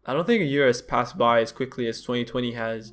I don't think a year has passed by as quickly as 2020 has.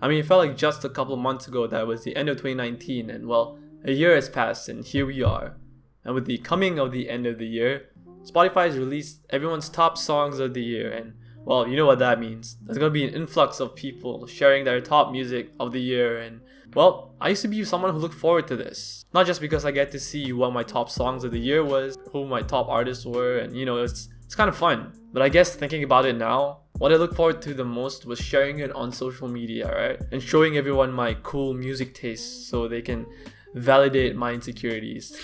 I mean, it felt like just a couple of months ago that was the end of 2019, and well, a year has passed and here we are. And with the coming of the end of the year, Spotify has released everyone's top songs of the year, and well, you know what that means. There's gonna be an influx of people sharing their top music of the year, and well, I used to be someone who looked forward to this. Not just because I get to see what my top songs of the year was, who my top artists were, and it's kind of fun. But I guess thinking about it now, what I look forward to the most was sharing it on social media, right? And showing everyone my cool music tastes so they can validate my insecurities.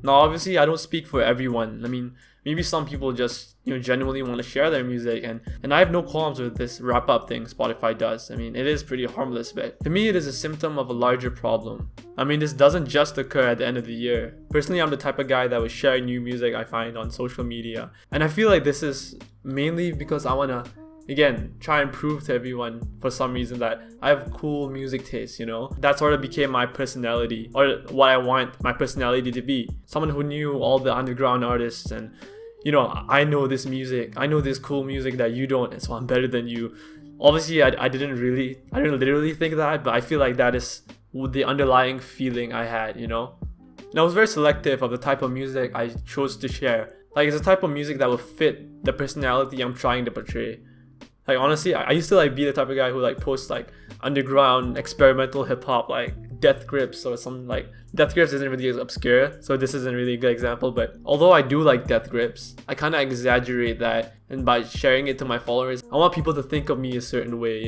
Now, obviously, I don't speak for everyone. I mean, maybe some people just, genuinely want to share their music, and I have no qualms with this wrap-up thing Spotify does. I mean, it is pretty harmless, but to me, it is a symptom of a larger problem. I mean, this doesn't just occur at the end of the year. Personally, I'm the type of guy that would share new music I find on social media, and I feel like this is mainly because I want to, again, try and prove to everyone for some reason that I have cool music taste, That sort of became my personality, or what I want my personality to be. Someone who knew all the underground artists and, I know this music, I know this cool music that you don't, and so I'm better than you. Obviously, I didn't literally think that, but I feel like that is the underlying feeling I had, And I was very selective of the type of music I chose to share. Like, it's a type of music that will fit the personality I'm trying to portray. Like, honestly, I used to be the type of guy who posts underground experimental hip hop, Death Grips or something. Death Grips isn't really obscure, so this isn't really a good example, but although I do like Death Grips, I kind of exaggerate that, and by sharing it to my followers, I want people to think of me a certain way,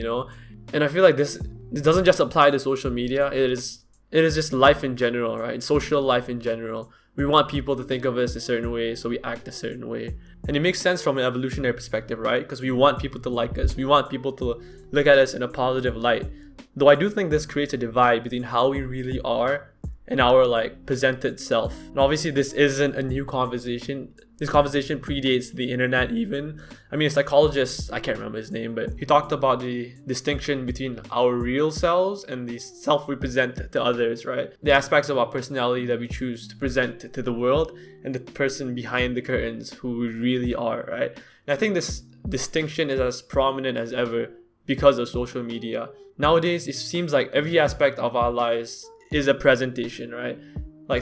And I feel like this doesn't just apply to social media, it is just life in general, right? Social life in general. We want people to think of us a certain way, so we act a certain way. And it makes sense from an evolutionary perspective, right? Because we want people to like us. We want people to look at us in a positive light. Though I do think this creates a divide between how we really are and our presented self. And obviously this isn't a new conversation. This conversation predates the internet even. I mean, a psychologist, I can't remember his name, but he talked about the distinction between our real selves and the self we present to others, right? The aspects of our personality that we choose to present to the world and the person behind the curtains who we really are, right? And I think this distinction is as prominent as ever because of social media. Nowadays, it seems like every aspect of our lives is a presentation, right?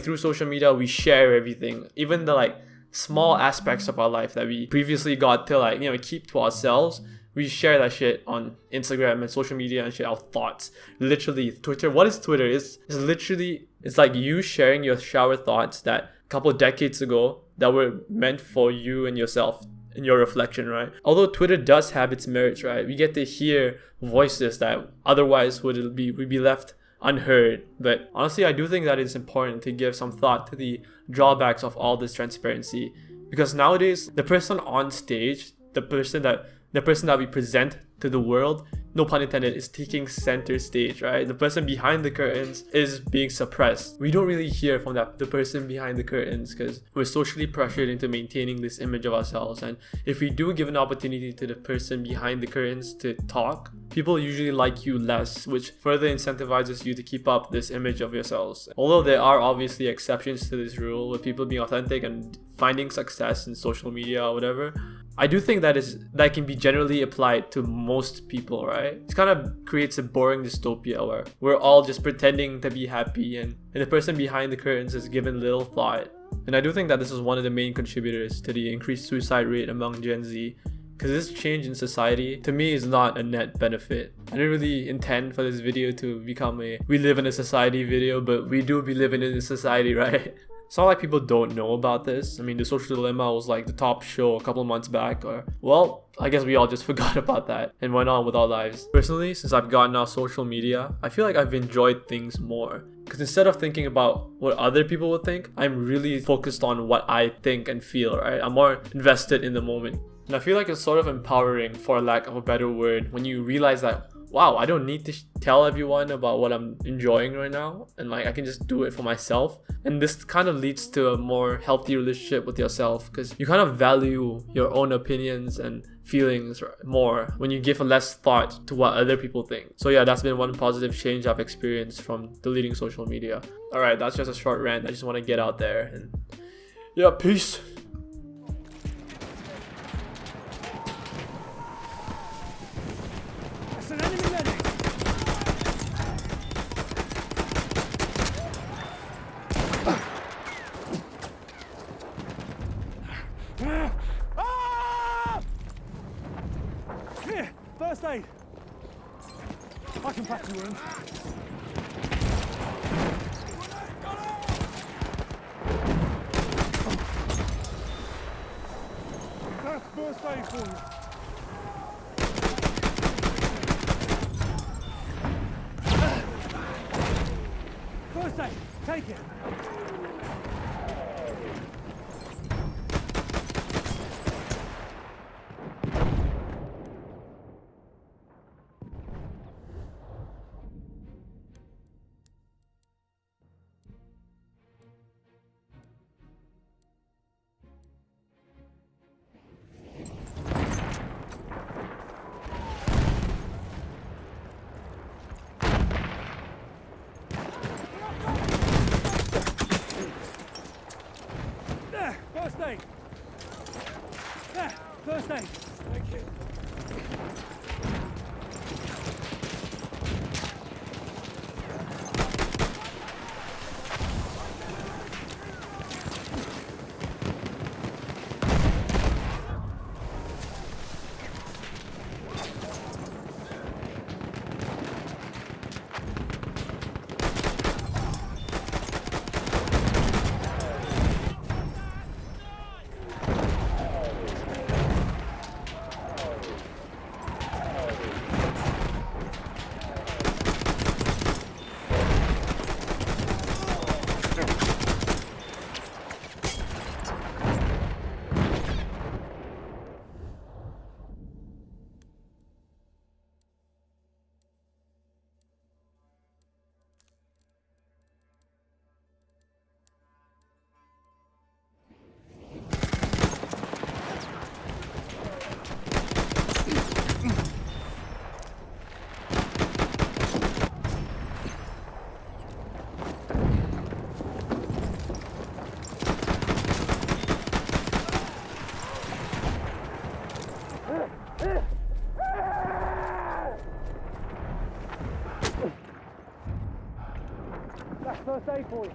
Through social media, we share everything, even the small aspects of our life that we previously got to keep to ourselves. We share that shit on Instagram and social media and share our thoughts. Literally, Twitter. What is Twitter? It's like you sharing your shower thoughts that a couple of decades ago that were meant for you and yourself in your reflection, right? Although Twitter does have its merits, right? We get to hear voices that otherwise would be left unheard. But honestly, I do think that it's important to give some thought to the drawbacks of all this transparency, because nowadays the person on stage, the person that we present to the world, no pun intended, is taking center stage, right? The person behind the curtains is being suppressed. We don't really hear from the person behind the curtains because we're socially pressured into maintaining this image of ourselves. And if we do give an opportunity to the person behind the curtains to talk, people usually like you less, which further incentivizes you to keep up this image of yourselves. Although there are obviously exceptions to this rule with people being authentic and finding success in social media or whatever, I do think that can be generally applied to most people, right? It kind of creates a boring dystopia where we're all just pretending to be happy and the person behind the curtains is given little thought. And I do think that this is one of the main contributors to the increased suicide rate among Gen Z, because this change in society, to me, is not a net benefit. I didn't really intend for this video to become a we live in a society video, but we do be living in a society, right? It's not like people don't know about this. I mean, The Social Dilemma was the top show a couple months back, or, well, I guess we all just forgot about that and went on with our lives. Personally, since I've gotten off social media, I feel like I've enjoyed things more. Because instead of thinking about what other people would think, I'm really focused on what I think and feel, right? I'm more invested in the moment. And I feel like it's sort of empowering, for lack of a better word, when you realize that, wow, I don't need to tell everyone about what I'm enjoying right now, and I can just do it for myself. And this kind of leads to a more healthy relationship with yourself, because you kind of value your own opinions and feelings more when you give less thought to what other people think. So yeah, that's been one positive change I've experienced from deleting social media. Alright, that's just a short rant. I just want to get out there, and yeah, peace. an enemy medic! Ah! Here, first aid. I can patch your wound. That's first aid for you. First aid, take it. There, first aid. There, first aid. Thank you. That's first aid for you.